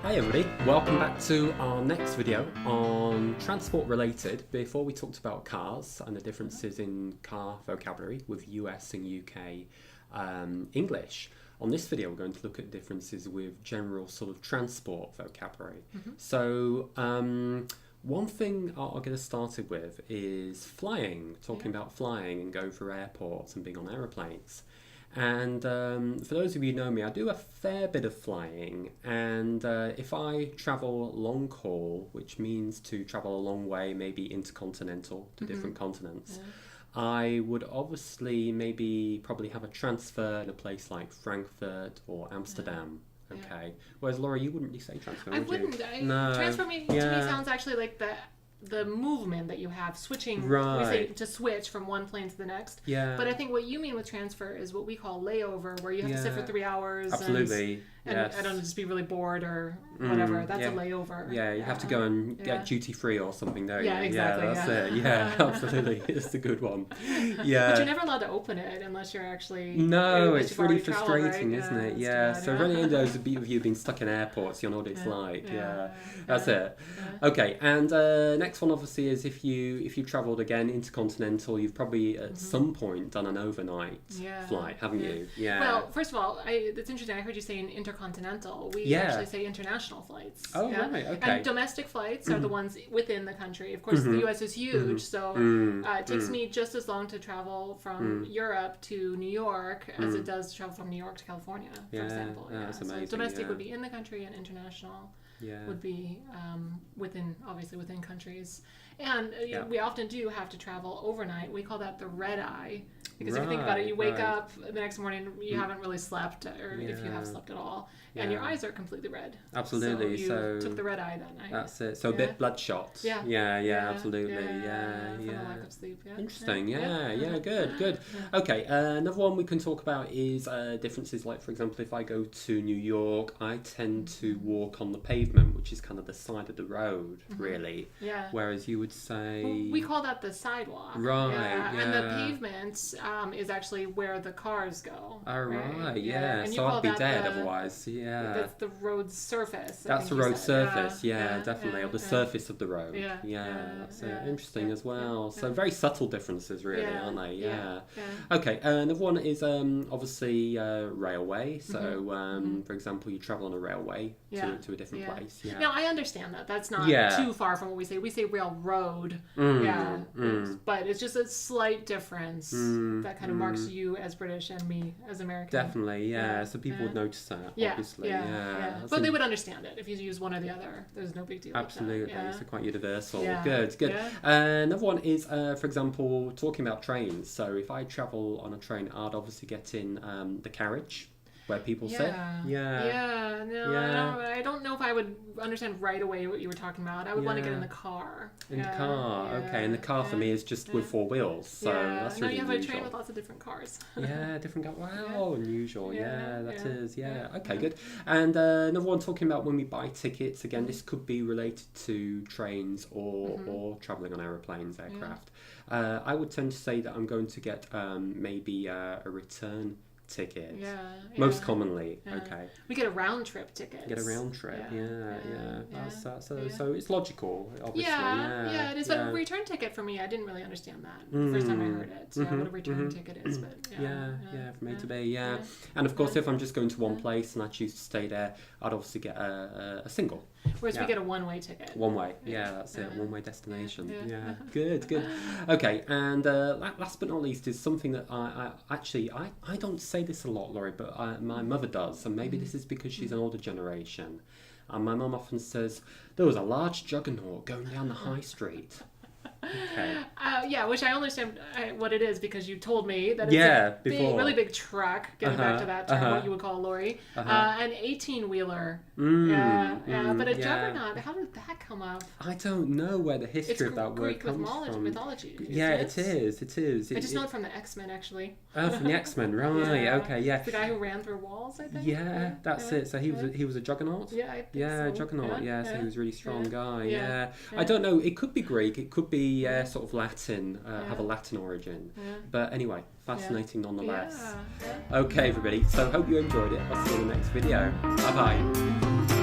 Hi everybody, welcome back to our next video on transport related. Before we talked about cars and the differences in car vocabulary with US and UK English, on this video we're going to look at differences with general sort of transport vocabulary. So one thing I'll get us started with is flying, talking about flying and going through airports and being on aeroplanes. And for those of you who know me, I do a fair bit of flying, and if I travel long haul, which means to travel a long way, maybe intercontinental to different continents, I would obviously probably have a transfer in a place like Frankfurt or Amsterdam. Okay. Whereas Laura, you wouldn't really say transfer, would you? I wouldn't. No. Transfer to me sounds actually like the movement that you have, switching, we say to switch from one plane to the next. Yeah. But I think what you mean with transfer is what we call layover, where you have to sit for 3 hours. Absolutely. And I don't know, just be really bored or whatever. That's a layover. Yeah, you have to go and get duty free or something, don't you? Yeah, exactly. Yeah, that's it. Yeah, absolutely. It's a good one. Yeah. But you're never allowed to open it unless you're actually... No, it's really frustrating, isn't it? Yeah. So running into those of you being stuck in airports, you know what it's like. Yeah. That's it. Okay, and next one obviously is if you've travelled again intercontinental, you've probably at some point done an overnight flight, haven't you? Yeah. Well, first of all, it's interesting. I heard you saying intercontinental. We actually say international flights. Oh, right, okay. And domestic flights are the ones within the country. Of course, the US is huge, so it takes me just as long to travel from Europe to New York as it does to travel from New York to California, for example. That's amazing. So domestic would be in the country, and international would be within countries. And we often do have to travel overnight. We call that the Redeye. Because if you think about it, you wake up the next morning, you haven't really slept, or if you have slept at all, and your eyes are completely red. Absolutely. So you took the red eye that night. That's it. So a bit bloodshot. Yeah, absolutely. Yeah. From the lack of sleep. Interesting. Yeah. Good. Okay. Another one we can talk about is differences. Like, for example, if I go to New York, I tend to walk on the pavement, which is kind of the side of the road, really. Yeah. Whereas you would say... Well, we call that the sidewalk. Right. And the pavement is actually where the cars go. Oh, right. Yeah. So I'd be dead otherwise. Yeah. That's the road surface. That's the road surface. Yeah, definitely. Or the surface of the road. Yeah. That's interesting as well. So very subtle differences, really, aren't they? Yeah. Okay. Another one is obviously railway. So, for example, you travel on a railway to a different place. Yeah. Now, I understand that. That's not too far from what we say. We say railroad. But it's just a slight difference that kind of marks you as British and me as American. Definitely, so people would notice that, obviously. But they would understand it. If you use one or the other, there's no big deal. Absolutely, like it's quite universal. Good. Another one is, for example, talking about trains. So if I travel on a train, I'd obviously get in the carriage, where people sit. I don't know if I would understand right away what you were talking about. I would want to get in the car. In the car, okay. And the car for me is just with 4 wheels, so that's really unusual. You have a train with lots of different cars. Different cars. Wow, unusual. That is. Okay, good. And another one talking about when we buy tickets. Again, this could be related to trains or travelling on aircraft. I would tend to say that I'm going to get maybe a return ticket. Most commonly. Okay. We get a round trip ticket. Get a round trip. So it's logical, obviously. Yeah, it is. But a return ticket for me, I didn't really understand that the first time I heard it. What a return ticket is, but from A to B. And of course, if I'm just going to one place and I choose to stay there, I'd obviously get a single. Whereas we get a one-way ticket. One way, that's it. One-way destination. Good. Okay, and last but not least is something that I don't say this a lot, Laurie, but my mother does, and maybe this is because she's an older generation. And my mum often says, there was a large Juggernaught going down the high street. Okay. Which I understand what it is because you told me that it's a really big truck, getting back to that term, what you would call a lorry, an 18-wheeler. But a Juggernaught, how did that come up? I don't know where the history of that word comes from. Mythology. It is. I just know it from the X-Men, actually. Oh, from the X-Men, right? Okay, The guy who ran through walls, I think. That's it. So he was a Juggernaught. I think so. Juggernaught. So he was a really strong guy. I don't know. It could be Greek. It could be sort of Latin. Have a Latin origin. But anyway, fascinating nonetheless. Okay, everybody. So hope you enjoyed it. I'll see you in the next video. Bye bye.